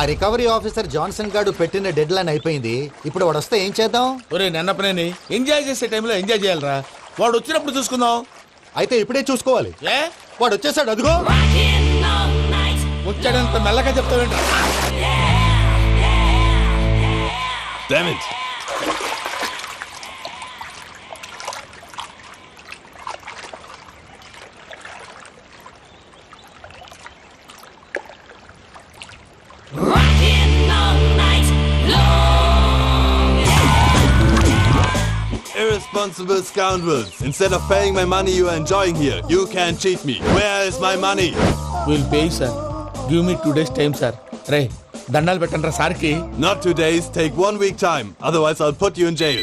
Recovery officer Johnson గారు పెట్టిన dead line అయిపోయింది. ఇప్పుడు వాడు వస్తే ఏం చేద్దాం? ఒరే నిన్నపనేని ఎంజాయ్ చేసే టైంలో ఎంజాయ్ చేయాలరా. వాడు వచ్చినప్పుడు చూసుకుందాం. అయితే ఇప్పుడే చూసుకోవాలి. ఏ వాడు వచ్చేసాడు, అదిగో. వచ్చాడంత మెల్లగా చెప్తావేంట? Damn it. Irresponsible scoundrels. Instead of paying my money you are enjoying here. You can't cheat me. Where is my money? Will pay sir. Give me 2 days time sir. రే దండాలు పెట్టండి రా సార్కి. Not 2 days. Take 1 week time. Otherwise I'll put you in jail.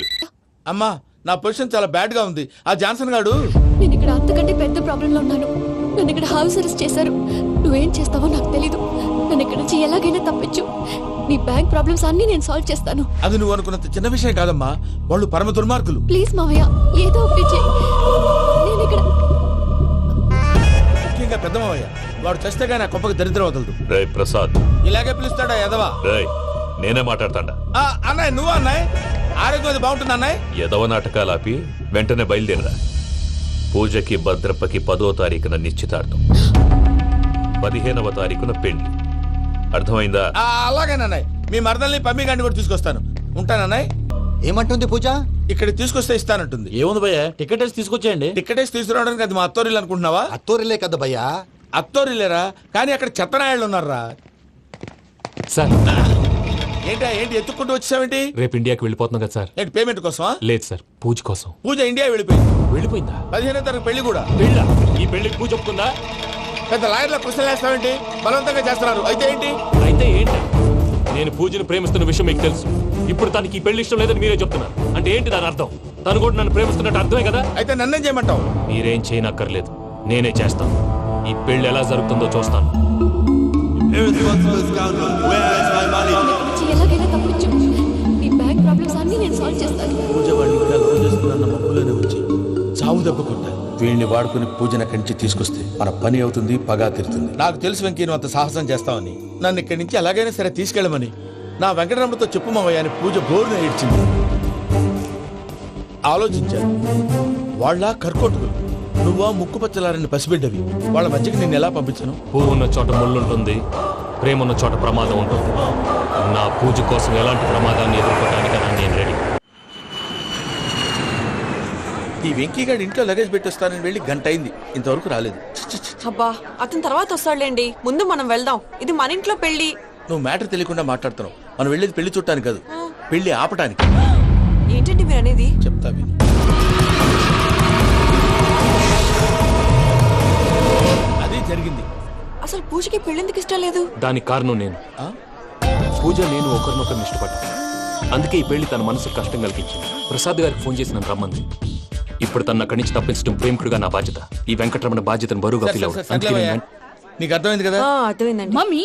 అమ్మా నా position చాలా bad గా ఉంది. ఆ జాన్సన్ గాడు నేను ఇక్కడ అంతకంటే పెద్ద ప్రాబ్లంలో ఉన్నాను. నన్ను ఇక్కడ హౌస్ అరెస్ట్ చేశారు. నువ్వేం చేస్తావో నాకు తెలీదు. నన్ను ఇక్కడ నుంచి ఎలాగైనా తప్పించు. నీ బ్యాంక్ ప్రాబ్లమ్స్ అన్ని నేను సాల్వ్ చేస్తాను. అది నువ్వు అనుకున్నంత చిన్న విషయం కాదమ్మా. వాళ్ళు పరమ దుర్మార్గులు. ప్లీజ్ మావయ్య, ఏదో ఒకటి చెయ్యి. నేను ఇక్కడ ముఖ్యంగా పెద్ద మావయ్య, వాడు చస్తే గానీ ఆ కొంపకి దరిద్రం వదలదు. రే ప్రసాద్, ఇలాగే పిలుస్తాడా ఎదవా? రేయ్ నేనే మాట్లాడతాడా? అన్నయ్య నువ్వు అన్నయ్య, ఆరోగ్యం అది బాగుంటుంది అన్నయ్య. ఎదవ నాటకాలు ఆపి వెంటనే బయలుదేరరా. పూజకి భద్రప్పకి 10వ తారీఖున నిశ్చితార్థం, 15వ తారీఖున పెళ్లి. అర్థమైందా? అలాగేనన్నయ్య. మీ మరదల్ని పమ్మి గాండి కూడా తీసుకొస్తాను. ఉంటానన్నయ్య. ఏమంటుంది పూజ? ఇక్కడ తీసుకొస్తే ఇస్తానంటుంది. ఏముంది భయ్య, టికెట్ వేసి తీసుకొచ్చేయండి. టికెట్ వేసి తీసుకురావడానికి అది మా అత్తోరిల్లు అనుకుంటున్నావా? అత్తూరిలే కదా భయ్యా. అత్తోరిల్లేరా, కానీ అక్కడ చెత్తనాయాళ్ళు ఉన్నారా. సార్ ఏంటి ఎత్తుక్కుంటూ వచ్చావేంటి? రేపు ఇండియాకి వెళ్ళిపోతున్నాం కదా సార్. ఏంటి పేమెంట్ కోసమా? లేదు సార్, పూజ కోసం. పూజ ఇండియా వెళ్ళిపోయింది. వెళ్ళిపోయిందా? 15వ తారీఖు పెళ్లి కూడా. పెళ్ళా? ఈ పెళ్లికి పూజ ఒప్పుకుందా? పెద్ద లాయర్ల ప్రశ్నలు వేస్తావేంటి? బలవంతంగా చేస్తున్నారు. అయితే ఏంటి? అయితే ఏంటి? నేను పూజను ప్రేమిస్తున్న విషయం మీకు తెలుసు. ఇప్పుడు తనకి ఈ పెళ్లి ఇష్టం లేదని మీరే చెప్తున్నారు. అంటే ఏంటి దాని అర్థం? తను కూడా నన్ను ప్రేమిస్తున్నట్టు అర్థమే కదా. అయితే నన్నేం చేయమంటావు? మీరేం చేయనక్కర్లేదు, నేనే చేస్తాను. ఈ పెళ్లి ఎలా జరుగుతుందో చూస్తాను. Irresponsible scoundrel. Where is my money? నన్ను ఇక్కడ నుంచి ఎలాగైనా తప్పించు. నీ బ్యాంక్ ప్రాబ్లమ్స్ అన్ని నేను సాల్వ్ చేస్తాను. పూజ వాడిని కూడా లవ్ చేస్తున్న మబ్బులోనే వచ్చి చావు దెబ్బకుంటా. వీళ్ళని వాడుకుని పూజన కంచి తీసుకొస్తే మన పని అవుతుంది, పగా తీరుతుంది. నాకు తెలుసు వెంకీ నువ్వు అంత సాహసం చేస్తావని. నన్ను ఇక్కడి నుంచి ఎలాగైనా సరే తీసుకెళ్ళమని నా వెంకటరమణతో చెప్పు మావయ్య అని పూజ బోరున ఏడ్చింది. ఆలోచించాను. వాళ్ళ కర్కోటకులు, నువ్వా ముక్కు పచ్చలారని పసిబిడ్డవి. వాళ్ళ మధ్యకి నేను ఎలా పంపించను? పువ్వు ఉన్న చోట ముళ్ళు ఉంటుంది, ప్రేమ ఉన్న చోట ప్రమాదం ఉంటుంది. నా పూజ కోసం ఎలాంటి ప్రమాదాన్ని ఎదుర్కోవడానికైనా నేను రెడీ. ఈ వెంకీగాడి ఇంట్లో లగేజ్ పెట్టొస్తానని వెళ్ళి గంట అయింది, ఇంతవరకు రాలేదు. అబ్బా అతని తర్వాత వస్తాడులేండి, ముందు మనం వెళ్దాం. ఇది మన ఇంట్లో పెళ్లి. నువ్వు మ్యాటర్ తెలియకుండా మాట్లాడుతున్నావు. మనం వెళ్ళేది పెళ్లి చుట్టానికి కాదు, పెళ్లి ఆపటానికి. ఏంటండి మీరు అనేది? చెప్తా విను. అది జరిగింది. అసలు పూజకి పెళ్ళెందుకు ఇష్టం లేదు? దానికి కారణం నేను. పూజ నేను ఒకరినొకరిని ఇష్టపడ్డా. అందుకే ఈ పెళ్లి తన మనసుకు కష్టం కలిగించింది. ప్రసాద్ గారికి ఫోన్ చేసి నన్ను రమ్మంది. ఇప్పుడు తన అక్కడి నుంచి తప్పించడం ప్రేమికుడుగా నా బాధ్యత. ఈ వెంకటరమణ బాధ్యతను బరువుగా ఫీల్ అవుతుంది. నీకు అర్థమైంది కదా? అర్థమైందండి. మమ్మీ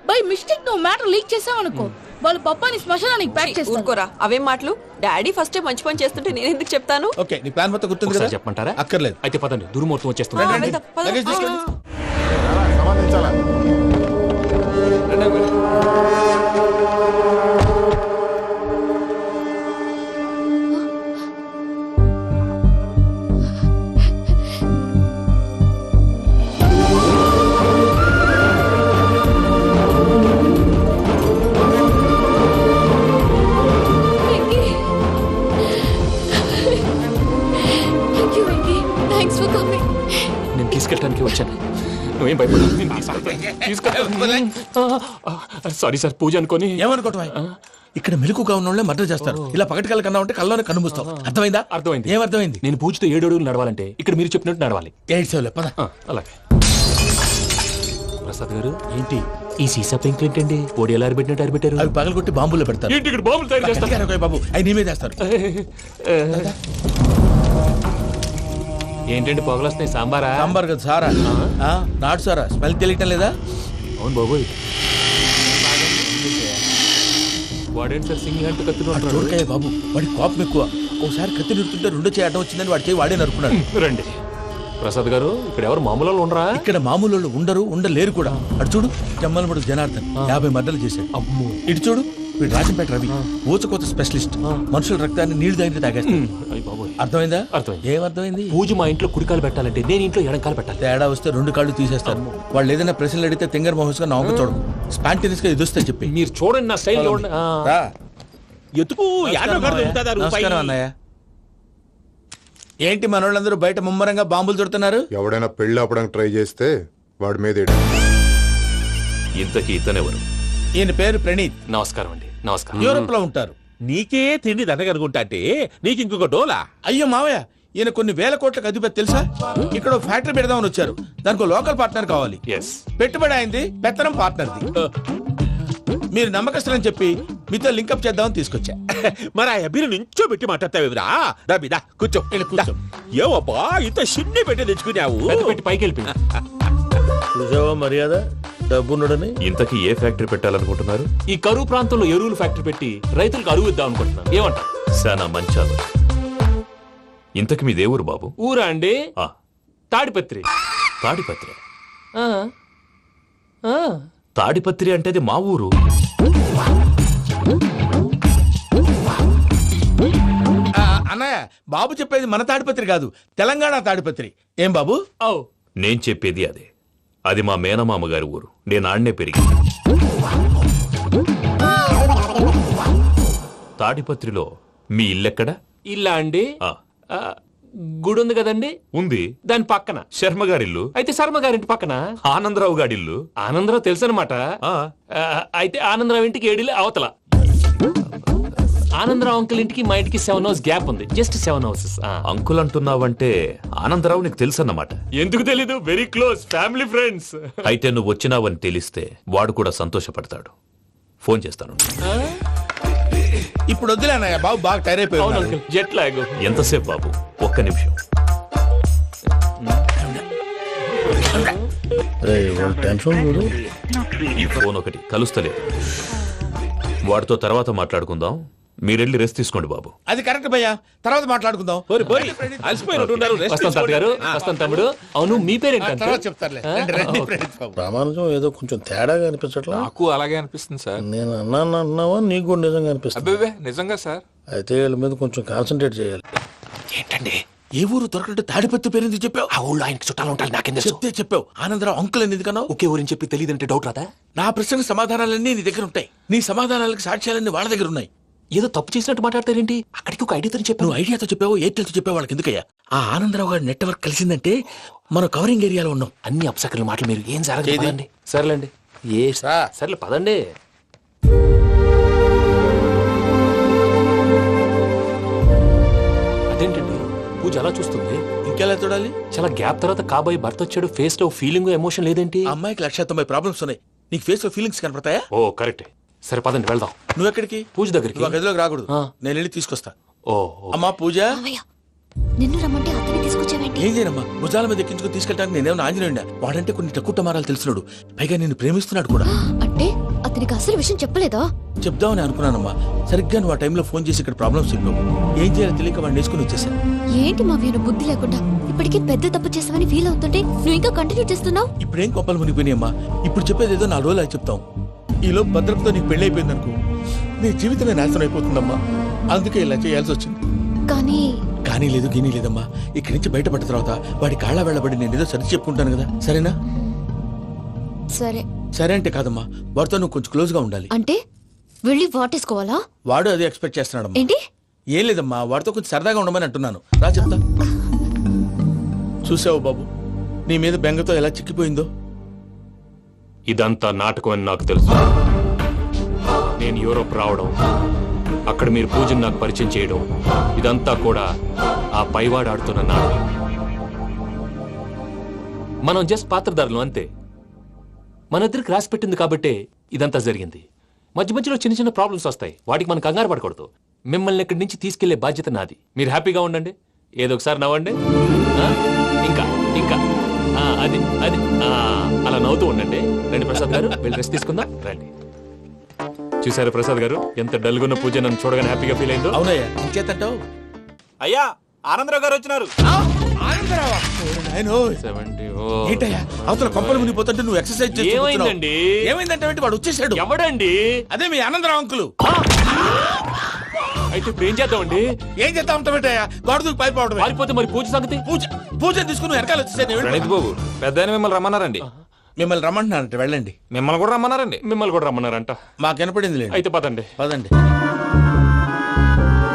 బై మిస్టేక్ నువ్వు మ్యాటర్ లీక్ చేసావనుకో, వాళ్ళు పప్పాని శ్మశానానికి ప్యాక్ చేస్తారు. ఊరుకోరా, అవేం మాటలు. డాడీ ఫస్ట్ మంచి పని చేస్తుంటే నేను ఎందుకు చెప్తాను? ఓకే, నీ ప్లాన్ మొత్తం గుర్తుంది కదా? చెప్పమంటారా? అక్కర్లేదు. అయితే పదండి, దుర్మూర్తం వచ్చేస్తుంది. వెళ్దాం, పద. లగేజ్ తీసుకెళ్ళి. నేను తీసుకెళ్ళడానికి వచ్చాను, నువ్వేం భయపడదు. సారీ సార్, పూజ అనుకోని. ఏమనుకోవటం? ఇక్కడ మెలకుగా ఉన్న వాళ్ళే మర్డర్ చేస్తారు. ఇలా పగటి కళ్ళ కన్నా ఉంటే కళ్ళలోనే కనుమూస్తావు. అర్థమైందా? అర్థమైంది. ఏమర్థమైంది? నేను పూజతో 7 అడుగులు నడవాలంటే ఇక్కడ మీరు చెప్పినట్టు నడవాలి. 8 సేవలే పద. అలాగే. ప్రసాద్ గారు, ఏంటి ఈ సీసా పెంకులు ఏంటండి? పొడి ఎలా అరబెట్టినట్టు అరబెట్టారు? అవి పగలు కొట్టి బాంబులో పెడతారు. ఏంటి ఇక్కడ బాంబులు తయారు చేస్తారు? బాబు అవి నీ మీద వేస్తారు. ఏంటండి పొగలు వస్తున్నాయి? సాంబారా? సాంబార్ కదా సారా. నాటు సారా. స్మెల్ తెలియటం లేదా? అవును బాబోయ్. వాడేంటి సార్ సింగిల్ హ్యాండ్ కత్తి చూడకాయ బాబు, వాడి కోపం ఎక్కువ. ఒకసారి కత్తి నిరుతుంటే 2 చేయి అడ్డం వచ్చిందని వాడి చేయి వాడే నరుకున్నాడు. రండి. ప్రసాద్ గారు ఇక్కడ ఎవరు మామూలు వాళ్ళు ఉండరా? ఇక్కడ మామూలు వాళ్ళు ఉండరు, ఉండలేరు కూడా. అటు చూడు, జమ్మలమడు జనార్దన్ 50 మర్డర్లు చేశాడు. అమ్మో. ఇటు చూడు, వీడు రాజంపేట రవి ఊచకోత స్పెషలిస్ట్. మనుషుల రక్తాన్ని నీళ్లు దగ్గర తాగేస్తాడు. అయ్య బాబోయ్. అర్థమైందా? అర్థమైంది. ఏమర్థమైంది? పూజ మా ఇంట్లో కుడికాలు పెట్టాలంటే నేను ఇంట్లో ఎడంకాలు పెట్టాలి. తేడా వస్తే 2 కాళ్ళు తీసేస్తారు. వాళ్ళు ఏదైనా ప్రశ్నలు అడిగితే తింగర్ మహోస్ గా నవ్వు చూడదు. స్పాంటినియస్ గా ఎదుస్తా చెప్పి. మీరు చూడండి నా స్టైల్ చూడండి. రా. ఎత్తుకు నమస్కారం అన్నయ్య. ఏంటి మనోళ్ళందరూ బయట ముమ్మరంగా బాంబులు దొరుకుతున్నారు? ఎవడైనా పెళ్లి ఆపడానికి ట్రై చేస్తే వాడి మీద ఇంతకీ ఇతనెవరు? ఈయన పేరు ప్రణీత్. నమస్కారం అండి. నమస్కారం. యూరోప్ లో ఉంటారు. నీకే తిండి దండగనుకుంటా అంటే నీకు ఇంకొక డోలా? అయ్యో మావయ్య, ఈయన కొన్ని వేల కోట్లకు అధిపతి తెలుసా? ఇక్కడ ఓ ఫ్యాక్టరీ పెడదామని వచ్చారు. దానికి లోకల్ పార్ట్నర్ కావాలి. ఎస్. పెట్టుబడి అయింది, పెత్తనం పార్ట్నర్ది. మీరు నమ్మకస్తులని చెప్పి మీతో లింకప్ చేద్దామని తీసుకొచ్చా. మరి ఆ అబ్బిని నుంచో పెట్టి మాట్లాడతావేమిరా? దాబిదా కూర్చో. కూర్చో. ఏవబ్బా ఇంత సిన్ని పెట్టి తెచ్చుకున్నావు? పెద్ద పెట్టి పైకి వెళ్ళిపోయి. చూసావా మర్యాద డబ్బున్నడని. ఇంతకీ ఏ ఫ్యాక్టరీ పెట్టాలనుకుంటున్నారు? ఈ కరువు ప్రాంతంలో ఎరువులు ఫ్యాక్టరీ పెట్టి రైతులకు అరువు ఇద్దాం అనుకుంటున్నాను. ఏమంటారు? శానా మంచాలు. ఇంతకి మీ దేవురు బాబు? ఊరా అండి? ఆ, తాడిపత్రి. తాడిపత్రి. ఆ. ఆ. తాడిపత్రి అంటే అది మా ఊరు. అన్నయ్య, బాబు చెప్పేది మన తాడిపత్రి కాదు, తెలంగాణ తాడిపత్రి. ఏం బాబు? ఓ. నేను చెప్పేది అదే. అది మా మేనమామ గారి ఊరు. నేను ఆడనే పెరిగి. తాడిపత్రిలో మీ ఇల్లెక్కడ? ఇల్లా అండి? ఆ, ఆ, గుడి ఉంది కదండి, ఉంది. దాని పక్కన. శర్మ గారిల్లు. అయితే శర్మ గారింటి పక్కన ఆనందరావు గారిల్లు. ఆనందరావు తెలుసు అనమాట. ఆ, అయితే ఆనందరావు ఇంటికి 7 అవతల. ఆనందరావు అంకుల్ ఇంటికి మా ఇంటికి 7 hours గ్యాప్ ఉంది. Just 7 houses. అంకుల్ అంటున్నావంటే ఆనందరావు నీకు తెలుసన్నమాట. ఎందుకు తెలీదు? Very close family friends. అయితే నువ్వు వచ్చినావని తెలిస్తే వాడు కూడా సంతోషపడతాడు. ఫోన్ చేస్తాను. ఇప్పుడు వద్దులే అన్నయ్య, బాబు బాగా టైర్ అవును అయిపోయాడు. Uncle, jet lag. ఎంతసేపు బాబు? ఒక్క నిమిషం. ఈ ఫోన్ ఒకటి కలుస్తలేదు. వాడితో తర్వాత మాట్లాడుకుందాం. మీరెళ్ళి రెస్ట్ తీసుకోండి బాబు. అది కరెక్ట్ భయ్యా, తర్వాత మాట్లాడుకుందాం. అలసిపోయినట్టున్నారు. రెస్ట్ వస్తాం తాత గారు, వస్తాం తమ్ముడు. అవును, మీ పేరేంటి? తర్వాత చెప్తారులే. రండి, రండి, ప్రణీత్ బాబు. ప్రామాణికం ఏదో కొంచెం తేడాగా అనిపించట్లా? నాకు అలాగే అనిపిస్తుంది సార్. నేను అన్నావా నీకు కూడా నిజంగా అనిపిస్తుంది? అబ్బే నిజంగా సార్. అయితే వీళ్ళ మీద కొంచెం కాన్సన్ట్రేట్ చేయాలి. ఏంటండి? ఏ ఊరు దొరకట్టు తాడిపత్రి పేరు ఎందుకు చెప్పావు? ఆ ఊళ్ళో ఆయనకి చుట్టాలు ఉంటారు. నాకేం చెప్తే చెప్పావు. ఆనందరావు అంకుల్ అని ఎందుకన్నావు? ఒకే ఊరిని చెప్పి తెలియదంటే డౌట్ రాదా? నా ప్రశ్నకు సమాధానాలన్నీ నీ దగ్గర ఉంటాయి. నీ సమాధానాలకు సాక్ష్యాలన్నీ వాళ్ళ దగ్గర ఉన్నాయి. ఏదో తప్పు చేసినట్టు మాట్లాడతారేంటి? అక్కడికి ఒక ఐడియాతో చెప్పాను. నువ్వు ఐడియాతో చెప్పావు, ఎయిర్టెల్తో చెప్పావు, వాళ్ళకి ఎందుకయ్యా? ఆ ఆనందరావు గారి నెట్వర్క్ కలిసిందంటే మనం కవరింగ్ ఏరియాలో ఉన్నాం. అన్ని అప్సకర్ల మాటలు మీరు ఏం జరగదండి. సర్లేండి. సర్లే పదండి. అదేంటండి పూజ అలా చూస్తుంది? ఇంకెలా చూడాలి? చాలా గ్యాప్ తర్వాత కాబోయే భర్త వచ్చాడు. ఫేస్ లో ఫీలింగ్ ఎమోషన్ లేదేంటి? ఆ అమ్మాయికి 190 ప్రాబ్లమ్స్ ఉన్నాయి. నీకు ఫేస్ లో ఫీలింగ్స్ కనపడతాయా? ఓ కరెక్ట్. సరే పదండి వెళ్దాం. నువ్వు ఎక్కడికి? పూజ దగ్గరికి. నువ్వు ఆ గదిలోకి రాకూడదు. ఆ. నేను వెళ్ళి తీసుకొస్తా. ఓ. అమ్మా పూజ. మావయ్య, నిన్ను రమ్మంటే అతన్ని తీసుకొచ్చావేంటి? ఏం చేయనమ్మా, భుజాల మీద ఎక్కించుకుని తీసుకెళ్ళడానికి నేనేమన్నా ఆంజనేయుడా? వాడంటే కొన్ని తక్కువ టమారాలు తెలిసినాడు. పైగా నిన్ను ప్రేమిస్తున్నాడు కూడా. అంటే అతనికి అసలు విషయం చెప్పలేదా? చెప్దామని అనుకున్నానమ్మా. సరిగ్గా నువ్వు ఆ టైంలో ఫోన్ చేసి ఇక్కడ ప్రాబ్లమ్స్ చెప్పావు. ఏం చేయాలో తెలియక వాడిని వేసుకుని వచ్చేసాను. ఏంటి మావయ్య నువ్వు బుద్ధి లేకుండా? ఇప్పటికీ పెద్ద తప్పు చేసావని ఫీల్ అవుతుంటే నువ్వు ఇంకా కంటిన్యూ చేస్తున్నావు. ఇప్పుడేం కొప్పలు మునిగిపోయినాయమ్మా. ఇప్పుడు చెప్పేది ఏదో 4 రోజులు అది చెప్తాం. ఈలో భద్రతతో నీకు పెళ్లి అయిపోయింది అనుకో, నీ జీవితమే నాశనం అయిపోతుందమ్మా. అందుకే ఇలా చేయాల్సి వచ్చింది. కానీ లేదు, గీనీ లేదమ్మా. ఇక్కడి నుంచి బయటపడ్డ తర్వాత వాడి కాళ్ళ వెళ్ళబడి నేను ఏదో సరి చెప్పుకుంటాను కదా, సరేనా? సరే. సరే అంటే కాదమ్మా, వాడితో నువ్వు కొంచెం క్లోజ్ గా ఉండాలి. అంటే వెళ్ళి వాటేసుకోవాలా? వాడు అదే ఎక్స్పెక్ట్ చేస్తున్నాడమ్మా. ఏంటి? ఏం లేదమ్మా, వాడితో కొంచెం సరదాగా ఉండమని అంటున్నాను. రా చెప్తా. చూసావు బాబు, నీ మీద బెంగతో ఎలా చిక్కిపోయిందో. ఇదంతా నాటకం అని నాకు తెలుసు. నేను యూరోప్ రావడం, అక్కడ మీరు పూజను నాకు పరిచయం చేయడం, ఇదంతా కూడా ఆ పైవాడు ఆడుతున్న నాటకం. మనం జస్ట్ పాత్రధారులు అంతే. మన ఇద్దరికి రాసి పెట్టింది కాబట్టే ఇదంతా జరిగింది. మధ్య మధ్యలో చిన్న చిన్న ప్రాబ్లమ్స్ వస్తాయి. వాటికి మనం కంగారు పడకూడదు. మిమ్మల్ని ఇక్కడి నుంచి తీసుకెళ్లే బాధ్యత నాది. మీరు హ్యాపీగా ఉండండి. ఏదో ఒకసారి నవ్వండి. ఇంకా ఇంకా అది అది అలా నవ్వుతూ ఉండండి. రండి ప్రసాద్ గారు, వెళ్ళి రెస్ట్ తీసుకుందాం. రండి. చూసారా ప్రసాద్ గారు, ఎంత డల్గున్న పూజ నన్ను చూడగానే హ్యాపీగా ఫీల్ అయిందో. అవునయ్యా, ఇంకేతంటావు? అయ్యా ఆనందరావు గారు వచ్చినారు. ఆనందరావా? నాయనో 70. ఏంటయ్యా అవతల కొంపలు మునిగిపోతుంటే నువ్వు ఎక్సర్సైజ్ చేస్తూ ఏమైందండి? కూర్చున్నావు. ఏమైందంటే వాడు వచ్చేసాడు. ఎవడండి? అదే మీ ఆనందరావు అంకులు. అయితే ఇప్పుడు ఏం చేద్దామండి? ఏం చేస్తా ఉంటా పెట్టాయా గోడ దూకి పైపోవడం. పారిపోతే మరి పూజ సంగతి? పూజ తీసుకుని వెనకాల వచ్చేసాడు. ప్రణీత్ బాబు పెద్ద మిమ్మల్ని రమ్మన్నారండి. మిమ్మల్ని రమ్మంటున్నారంట వెళ్ళండి. మిమ్మల్ని కూడా రమ్మన్నారండి. మిమ్మల్ని కూడా రమ్మన్నారంట. మాకు వినపడింది లేండి. అయితే పదండి. పదండి.